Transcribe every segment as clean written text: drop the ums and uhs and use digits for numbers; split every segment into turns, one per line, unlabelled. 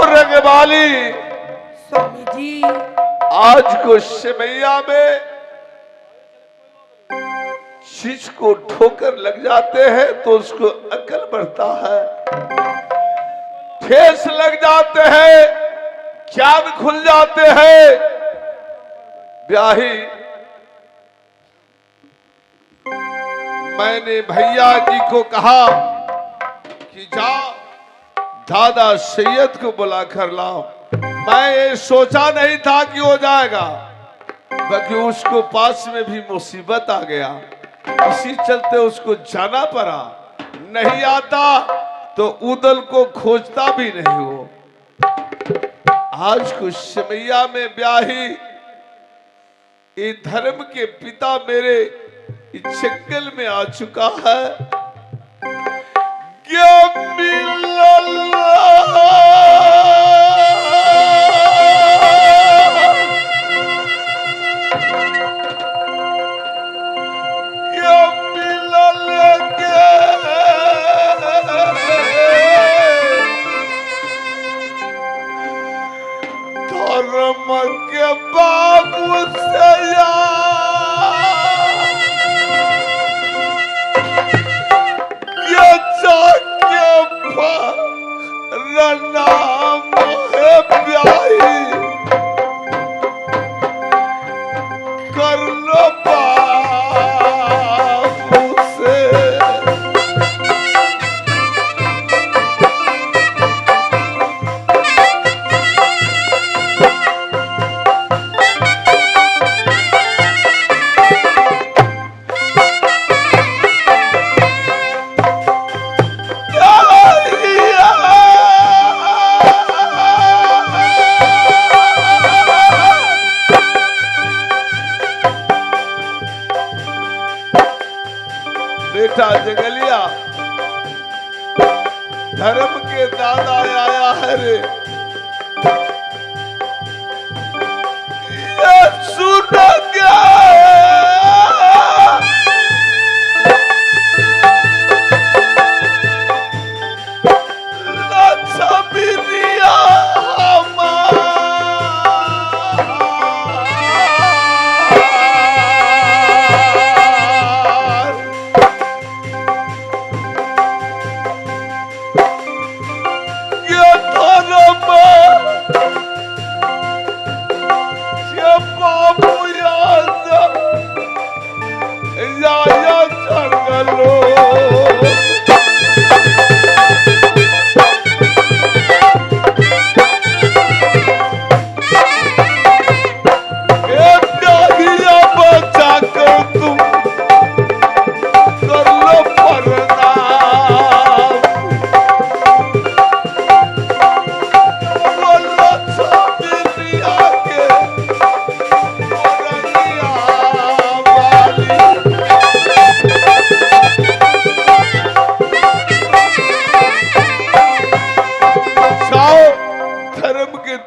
रंगवाली
स्वामी जी,
आज को सिमैया में चीज को ठोकर लग जाते हैं तो उसको अकल बढ़ता है, ठेस लग जाते हैं ज्ञान खुल जाते हैं। ब्याही मैंने भैया जी को कहा कि जा दादा सैयद को बुला कर लाओ। मैं ये सोचा नहीं था कि हो जाएगा, बाकी उसको पास में भी मुसीबत आ गया, इसी चलते उसको जाना पड़ा। नहीं आता तो उदल को खोजता भी नहीं हो। आज कुछ सिमैया में ब्याही ये धर्म के पिता मेरे जंगल में आ चुका है। धर्म के बाबू से नाम है ब्याही कर लो बाबू से। बेटा जंगलिया धर्म के दादा आया है रे, ये सुना क्या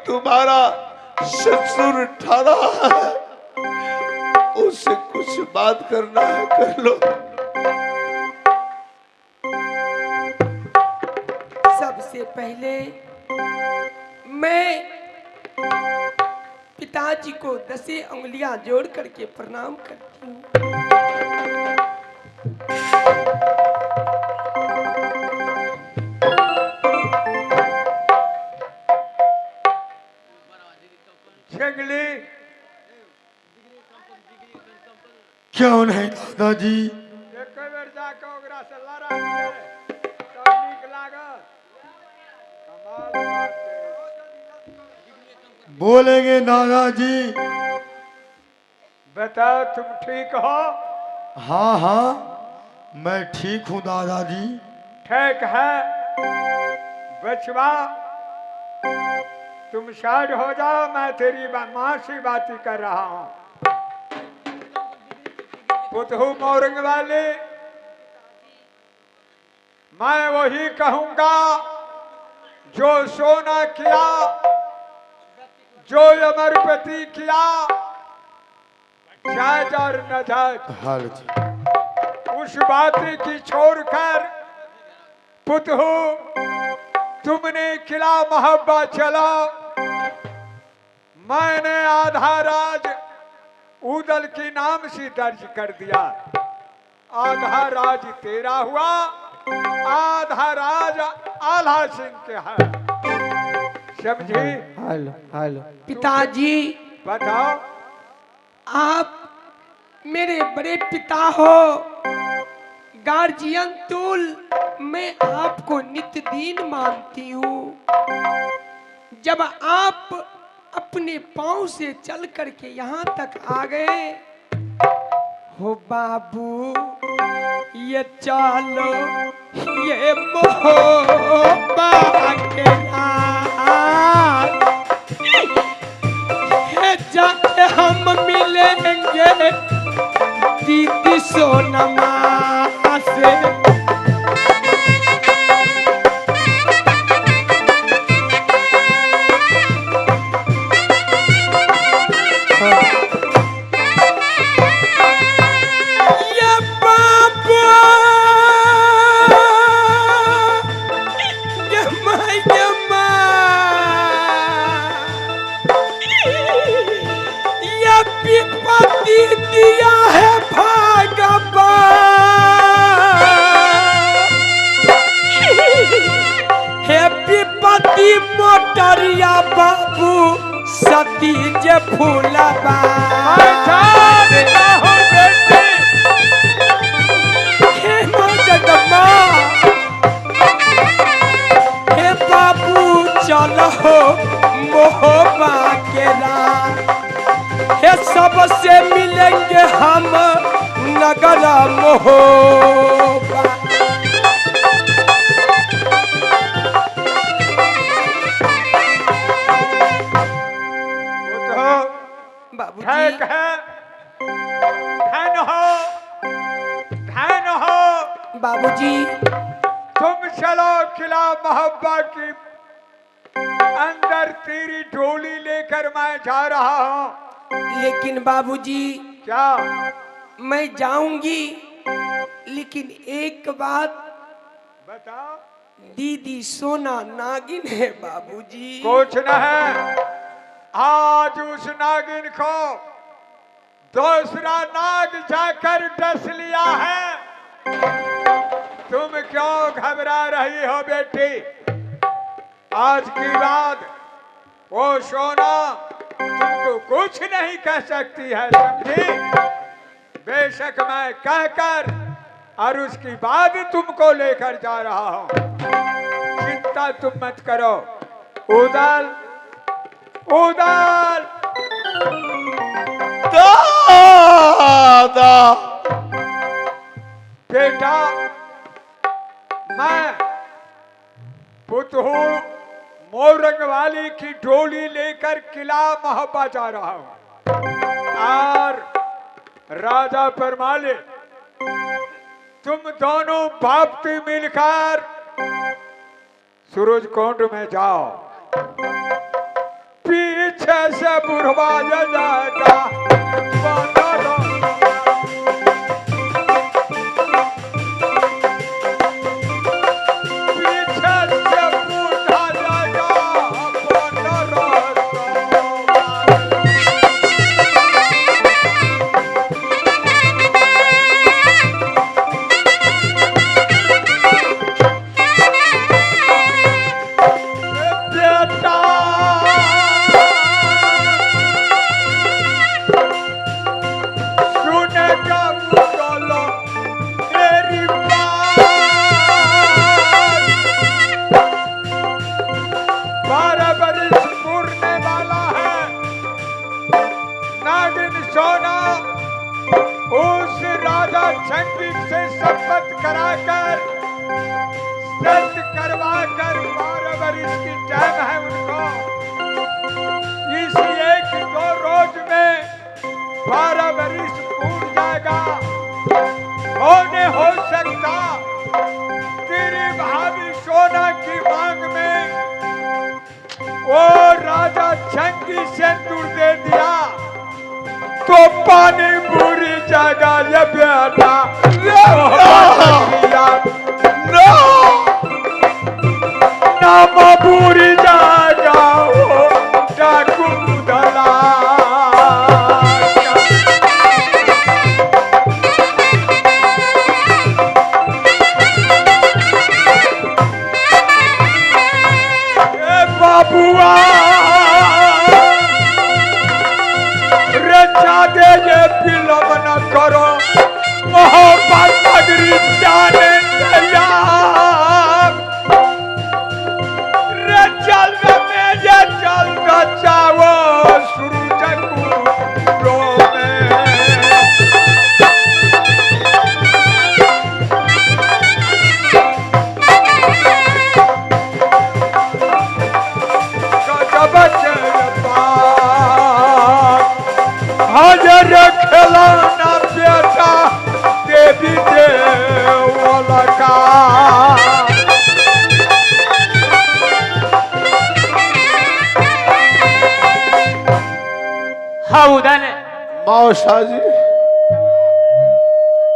तुम्हारा ससुर ठाड़ा है, उससे कुछ बात करना है कर लो।
सबसे पहले मैं पिताजी को 10 उंगलियां जोड़ करके प्रणाम करती हूँ।
जंगली
क्यों नहीं दादाजी?
एक बेर जाके ओकरा से लड़ा दे तो नीक लागत। कमाल बात है।
बोलेंगे दादाजी।
बताओ तुम ठीक हो?
हाँ हाँ मैं ठीक हूँ दादाजी।
ठीक है बचवा, तुम साइड हो जाओ, मैं तेरी माँ से बात कर रहा हूँ। पुतहू मोरंग वाले, मैं वही कहूंगा जो सोना किया, जो अमरपति किया, जायज और न जायज उस बात की छोड़कर पुतहू तुमने किला मोहब्बा चला, मैंने आधा राज उदल के नाम से दर्ज कर दिया। आधा राज तेरा हुआ, आधा राज आल्हा सिंह के है। समझी?
हेलो हेलो पिताजी,
बताओ।
आप मेरे बड़े पिता हो, गार्जियन तुल मैं आपको नित्य दिन मानती हूँ। जब आप अपने पांव से चल करके यहाँ तक आ गए हो बाबू, ये चालो ये मोहब्बा के रात, ये जाके हम मिलेंगे दीदी सोनमा से। दिया है हैप्पी पति मोटरिया बाबू सती जे फूलबा हे बाबू चलो मोहब्बा के रात, हे सबसे मिलेंगे हम नगर मोहब्बा। बाबूजी
धन हो
बाबूजी,
तुम चलो किला मोहब्बा की अंदर, तेरी डोली लेकर मैं जा रहा हूँ।
लेकिन बाबूजी
क्या?
मैं जाऊंगी, लेकिन एक बात
बताओ।
दीदी सोना नागिन है बाबूजी।
कुछ न है, आज उस नागिन को दूसरा नाग जाकर डस लिया है। तुम क्यों घबरा रही हो बेटी? आज की बात वो सोना तुमको कुछ नहीं कह सकती है, समझी? बेशक मैं कहकर और उसकी बाद तुमको लेकर जा रहा हूं। चिंता तुम मत करो। उदल उदल
दादा
बेटा, मैं पुतहू मोरंग वाली की डोली लेकर किला मोहब्बा जा रहा हूं। और राजा परमाले, तुम दोनों बापती मिलकर सूरज कुंड में जाओ। पीछे से बुढ़वा जाएगा, से शपथ कराकर सत्य करवा कर 12 वर्ष की टाइम है उनको। इस 1-2 रोज में 12 वर्ष पूर्ण जाएगा। होने हो सकता तेरी भाभी सोना की मांग में वो राजा छंगी सिंदूर दे दिया तो पानी बुरी जगह ये बेटा नाम बुरी जा जाओ डाकू दला बाबुआ रचा दे ये फिल्म न करो मोहब्बत पगड़ी जाने दया रे चल में ये चल बचाओ शुरू जगू में हाजर खिलौना बेटा देवी देवल का
हाँ उदल
मौसा जी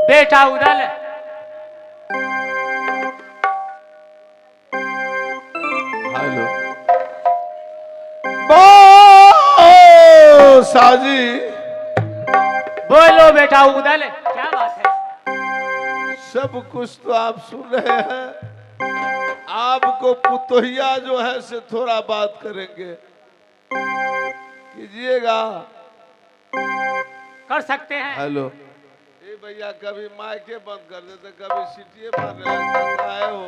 बेटा उदल
हेलो मौसा जी
बोलो बेटा उदल क्या बात है?
सब कुछ तो आप सुन रहे हैं। आपको पुतोहिया जो है से थोड़ा बात करेंगे, कीजिएगा।
कर सकते हैं।
हेलो ए भैया, कभी माइके बंद कर देते, कभी सीटिए मारने लगता है हो।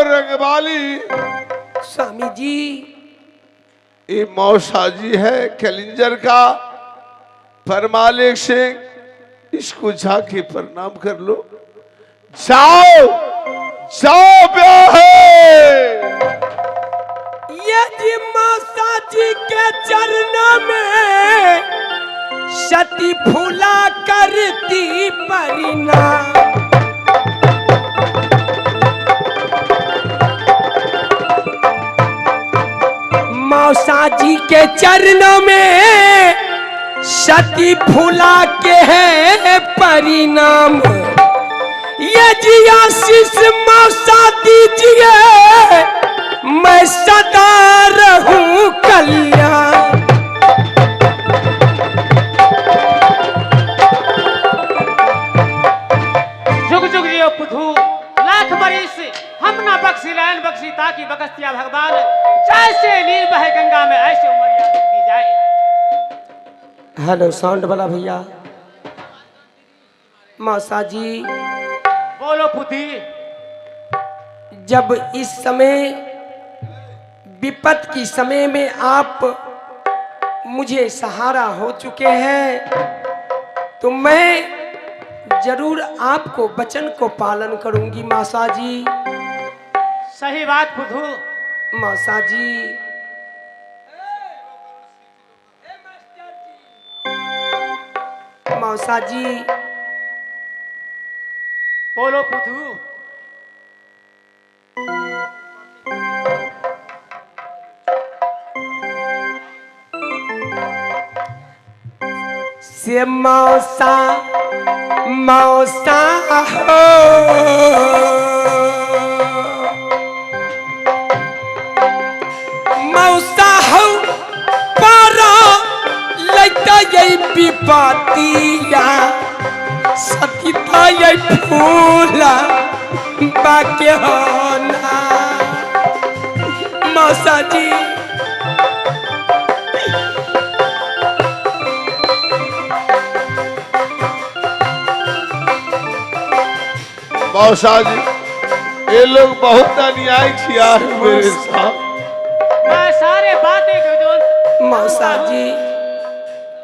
रंगवाली
स्वामी जी
ये मौसा जी है कलिंजर का फरमालिक सिंह, इसको जाके प्रणाम कर लो। जाओ जाओ ब्याह
यदि माता जी के चरणों में सती फूला करती परिणाम मौसा जी के चरणों में सती फूला के है परिणाम। ये जी आशीष मौसा दीजिए, मैं सदा रहूं कल्याण।
जुग जुग जियो पुधु लाख बरिस हम ना बख्शी लाइन बख्शी ताकि बख्शिया भगवान जैसे नील बहे गंगा में ऐसे उमरिया डूबती जाए।
हेलो साउंड वाला भैया। मौसा जी
बोलो पुती।
जब इस समय विपत की समय में आप मुझे सहारा हो चुके हैं, तो मैं जरूर आपको वचन को पालन करूंगी मौसा जी।
सही बात पुधु।
मौसा जी मौसा जी
बोलो पुधु।
से मौसा मौसा हो मौसा हो पारा लगता यही विपतिया सतीता यही फूला बाके होना मौसा जी।
मौसा जी ये लोग बहुत अन्याय किया है मेरे साथ।
मैं सारे बातें को जो
मौसा जी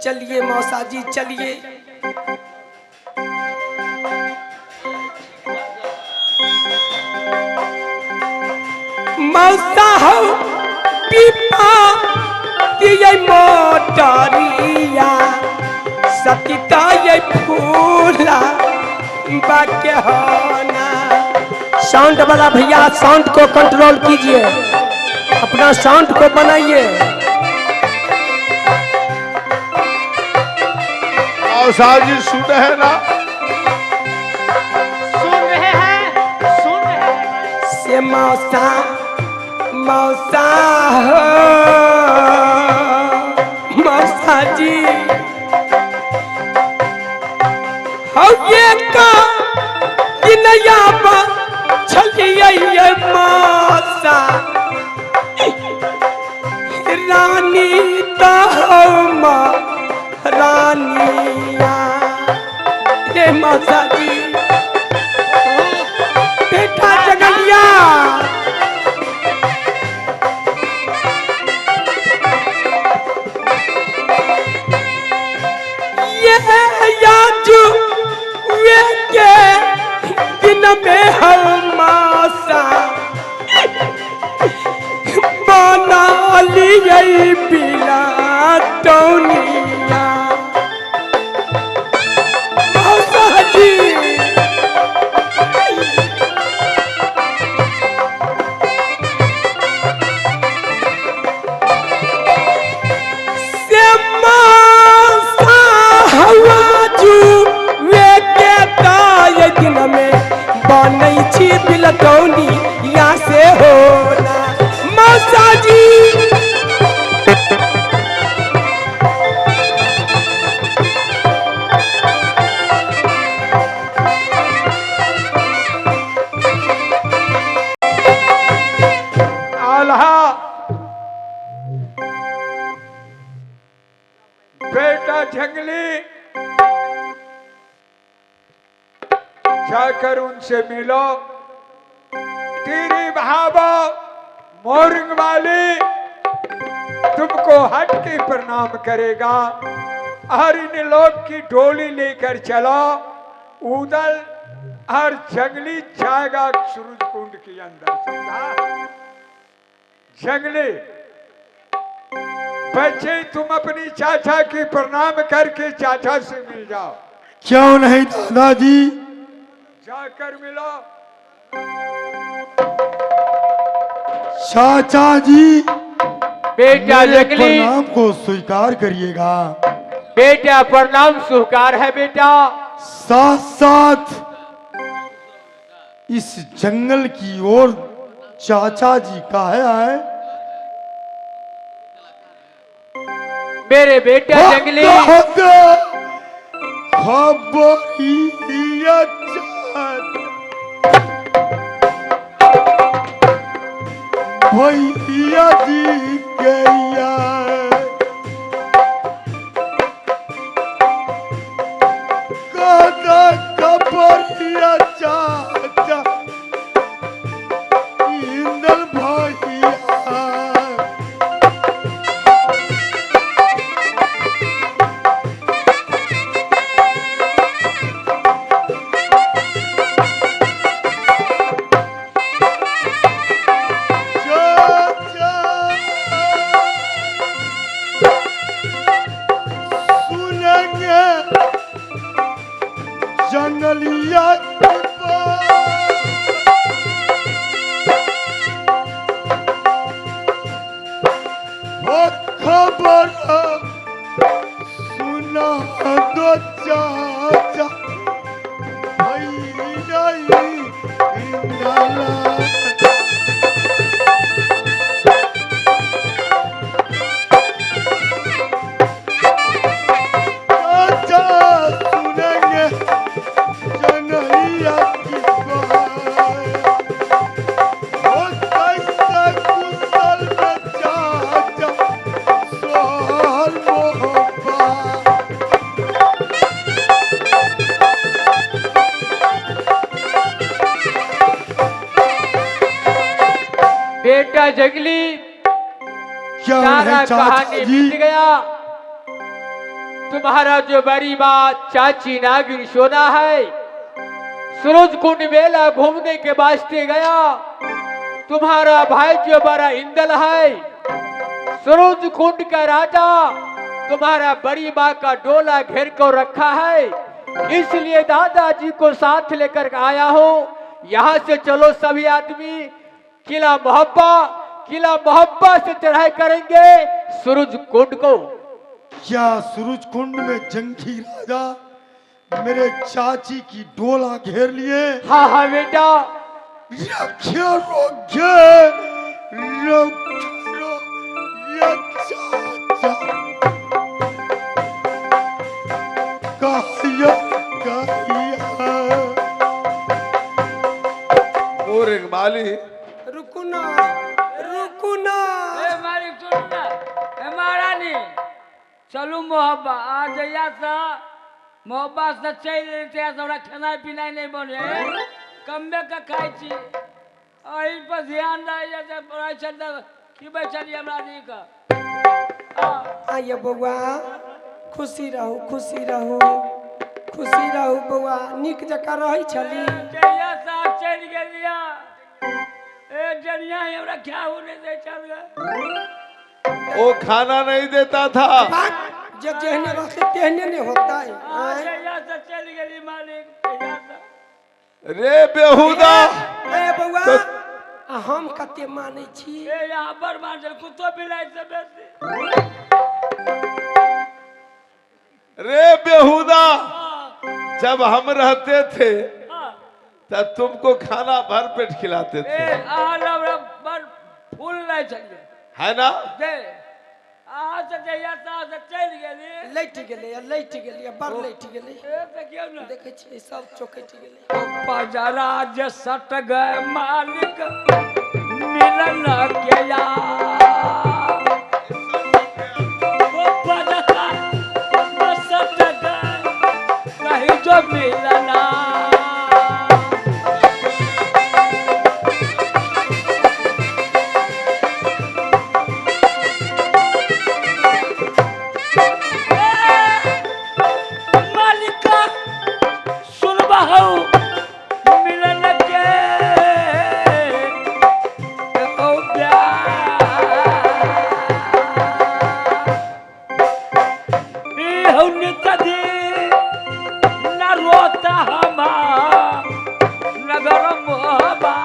चलिए, मौसा जी चलिए। मौसा हो पीपा दिए मोटरिया सतीता ये फूला बाके होना। साउंड वाला भैया साउंड को कंट्रोल कीजिए, अपना साउंड को बनाइए।
मौसा जी सुने हैं ना?
सुन रहे हैं
मौसा मौसा हो मौसा जी हो ये का किनया बा छलिए मौसा रानी तो रानिया ये मौसा जी बेटा जगलिया ये याजू वे के दिन में हम मासा बना लिए बिला टोनिया मौसा जी से मौसा हवा जू वे के ताय दिन में बनै छी बिला टोनिया से होला मौसा जी
आल्हा बेटा जंगली जाकर उनसे मिलो। तेरी भावा मोरिंग वाली तुमको हट के प्रणाम करेगा और इन लोग की डोली लेकर चलो। उदल और जंगली जाएगा सूरज कुंड के अंदर। समझा जंगली बच्चे तुम अपनी चाचा की प्रणाम करके चाचा से मिल जाओ।
क्यों नहीं दादाजी?
जाकर मिलो।
चाचा जी
बेटा
मेरे
जंगली
प्रणाम को स्वीकार करिएगा।
बेटा प्रणाम स्वीकार है बेटा।
साथ साथ इस जंगल की ओर चाचा जी काहे आए?
मेरे बेटा जंगली
भैया जी गैया कादा कबरिया चाचा इंदल भैया जंगलिया खबर सुना दो चाचा भैया इंदला
बेटा जंगली
क्या
सारा
है
कहानी
चाचा जी?
बीत गया। तुम्हारा जो बड़ी बात चाची नागिन सोना है सूरज कुंड मेला घूमने के वास्ते गया। तुम्हारा भाई जो बड़ा इंदल है सूरज कुंड का राजा तुम्हारा बड़ी माँ का डोला घेर कर रखा है, इसलिए दादाजी को साथ लेकर आया हूँ। यहाँ से चलो सभी आदमी किला मोहब्बा से चढ़ाई करेंगे सूरज कुंड को।
क्या सूरज कुंड में जंगी राजा मेरे चाची की डोला घेर लिए?
हाँ हाँ बेटा,
रक्षा रोक्य रक्षा यक्षा काया काया
मोर इकबाली
रुको ना, रुको ना।
ए मालिक सुन ना, ए महारानी चलू मोहब्बा आ जइया सा मोहब्बा से चल रही हमरा खाना पीना नहीं बने कम्बे का खाई छी अही पर ध्यान रह जैसे पढ़ाई चल की बैठली हमरा दी का
आइए बउआ, खुशी रहू, खुशी रहू, खुशी रहू बउआ, निक जकाँ रहै छली।
जइया सा चल गेलिया ए जनिया हमरा क्या होने दे चल गए
वो खाना नहीं देता था।
जब जहने रहते तेहने नहीं होता है। आय।
जइया सा चल गेली मालिक जइया सा
रे बेहुदा
ए बउआ, हम कते मानै छी।
ए यहाँ पर मांजल कुत्तो बिलाई से बेसी
रे बेहुदा, जब हम रहते थे तब तुमको खाना भर पेट खिलाते थे,
ए आलम पर फूल नहीं चलिए
है ना?
दे आ से जइया सा से चल गेली
लैट गेलै, लैट गेलै, बड़ लैट गेलै।
ए देखियो ना
देखै छी सब चौकट गेलै।
पजरा जे सट गए मालिक मिलन के या वो पजरा जे सट गए कहीं जो मिलना मालिका सुन बहू मिलन के ओ प्यार नितदी न रोता हमा नगर मोहबा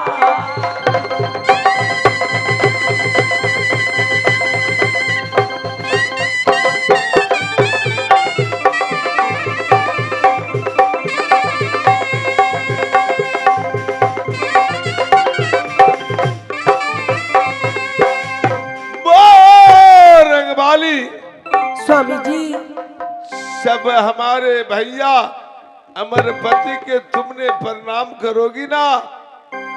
मोर रंगबाली,
स्वामी जी,
सब हमारे भैया अमरपति के तुमने प्रणाम करोगी ना,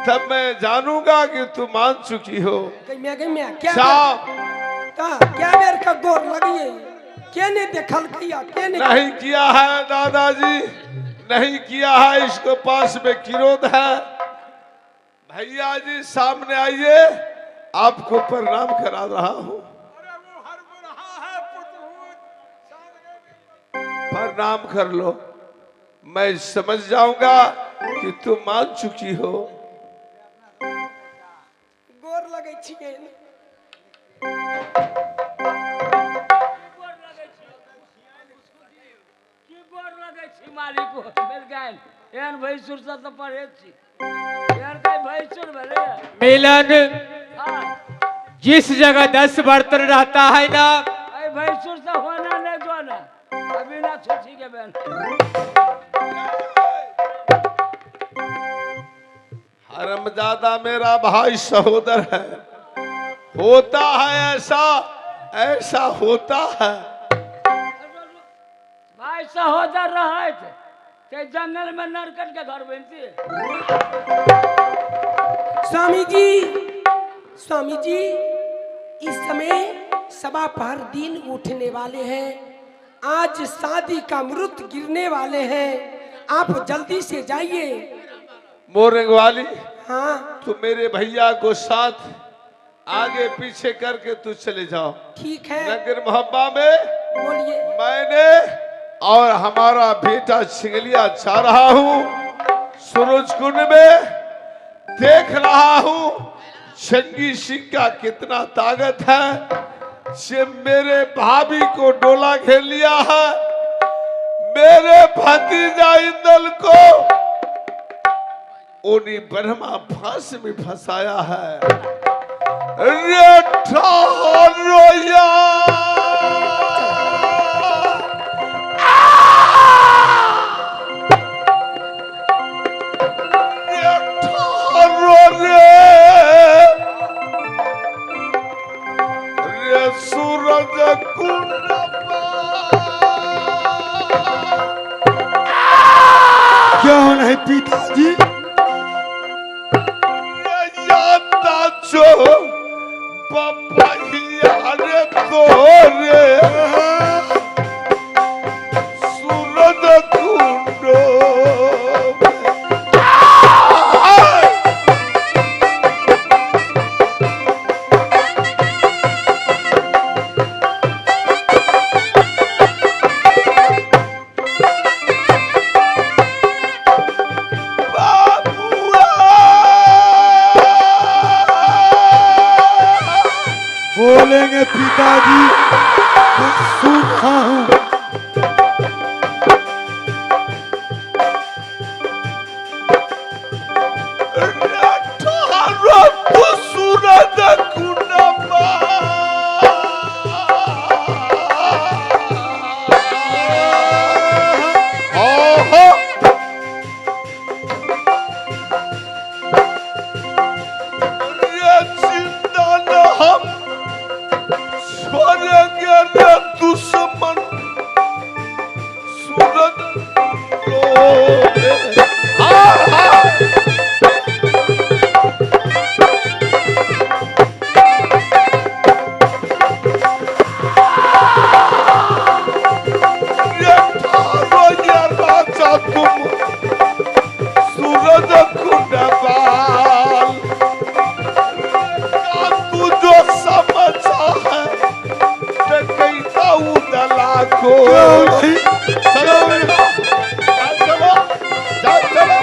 तब मैं जानूंगा कि तुम मान चुकी हो।
गम्या क्या
शाम
क्या बेर का गोर लगिए, के ने देखल किया, के ने
नहीं किया है दादाजी, नहीं किया है, इसको पास में किरोध है। भैया जी सामने आइए, आपको प्रणाम करा रहा हूँ। प्रणाम कर लो, मैं समझ जाऊंगा कि तुम मान चुकी हो।
गोर लगै छियै।
की गोर लगै छी मालिक मिल गइल एहन भैंसुर से तो पढ़े छी यार कई भैंसुर भले
मिलन
हां
जिस जगह 10 बर्तन रहता है ना,
आई भैंसुर से होना नहीं जो ना अभी ना छुछी के बहन
हरमजादा मेरा भाई सहोदर है, होता है ऐसा, ऐसा होता है।
भाई सहोदर रहे थे के जंगल में नरकट के घर बनती है
स्वामी जी, इस समय सवा पहर दिन उठने वाले हैं, आज शादी का मुहूर्त गिरने वाले हैं, आप जल्दी से जाइए।
मोरंग वाली,
हाँ
तू मेरे भैया को साथ आगे पीछे करके तू चले जाओ।
ठीक है,
नगर मोहब्बा में
बोलिए।
मैंने और हमारा बेटा छिंगलिया जा रहा हूँ, सूरज कुंड में देख रहा हूँ जंगी सिंह का कितना ताकत है। से मेरे भाभी को डोला घेर लिया है, मेरे भतीजा इंदल को ओनी ब्रह्मा फांस में फंसाया है। रे रोया
पिताजी।
जाता जो पपैया रे तोरे सूरज कुंडो
बोलेंगे पिताजी, मैं सुन रहा हूँ।
सूरज कुंडमा दुश्मन सूरज राजा तुम सूरज कुंडबाल तू जो समझा है कहता हूँ दला को चलो चलो चलो चलो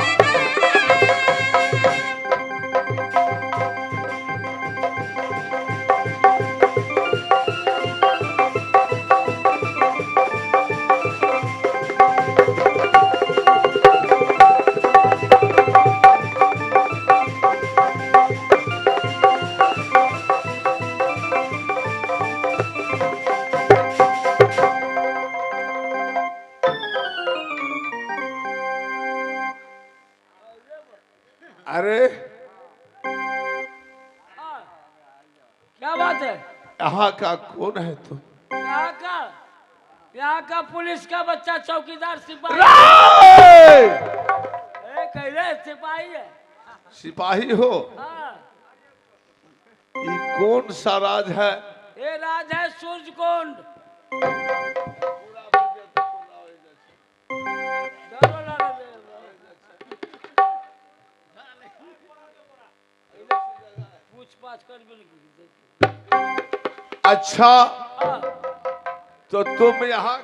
अरे
क्या बात है?
यहाँ का कौन है तुम?
यहाँ का पुलिस का बच्चा, चौकीदार, सिपाही। कह रहे सिपाही है।
सिपाही हो?
हाँ।
ये कौन सा राज है?
ये राज है सूरजकुंड।
अच्छा, तो तुम यहाँ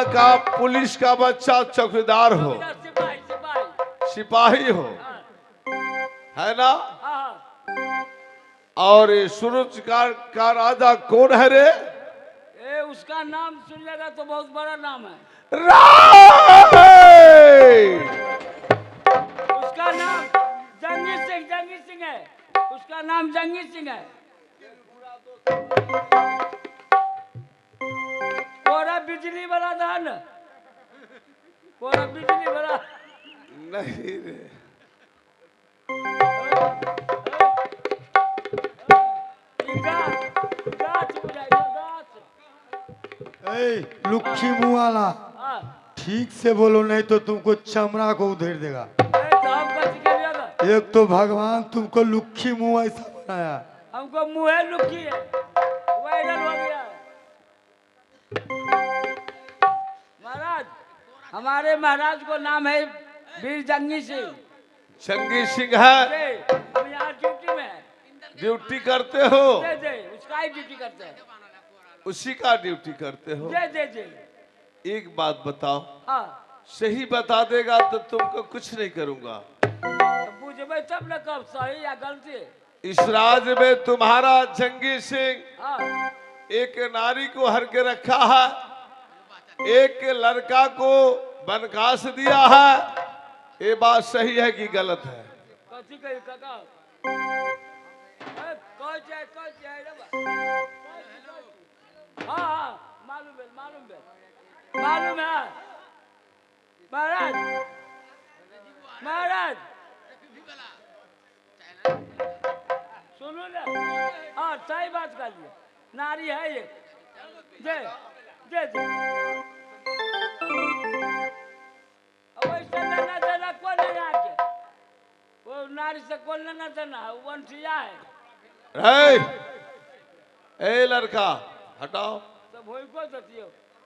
का पुलिस का बच्चा चौकीदार हो, सिपाही हो, है ना? और ये सूरज का राजा कौन है रे?
ये उसका नाम सुन लेगा तो बहुत बड़ा नाम है। उसका नाम जंगी सिंह है। उसका नाम जंगी सिंह है। कोरा बिजली वाला धान, कोरा बिजली वाला
नहीं रे।
लुक्खी मुँह वाला, ठीक से बोलो नहीं तो तुमको चमड़ा को उधेड़ देगा। एक तो भगवान तुमको लुक्खी मुँह ऐसा बनाया।
हमको मुँह है लुक्खी है, वायरल हो गया है। महाराज, हमारे महाराज को नाम है वीर जंगी सिंह।
जंगी सिंह है?
हम यहाँ ड्यूटी में है।
ड्यूटी करते हो?
उसका ही ड्यूटी करते हैं।
उसी का ड्यूटी करते हो? एक बात बताओ।
हाँ।
सही बता देगा तो तुमको कुछ नहीं करूंगा।
बुझबे तब न कब सही या गलती।
इस राज में तुम्हारा जंगी सिंह
हाँ।
एक नारी को हर के रखा है, एक लड़का को बनकास दिया है। ये बात सही है कि गलत है?
कथी कही काका? हाँ, मालूम है महाराज। महाराज सुनो ना। हाँ, सही बात कर लिया। नारी है ये। जय जय जय। कौन लेना देना है वंशिया है
ए लड़का हटाओ
तो भोई को देती हो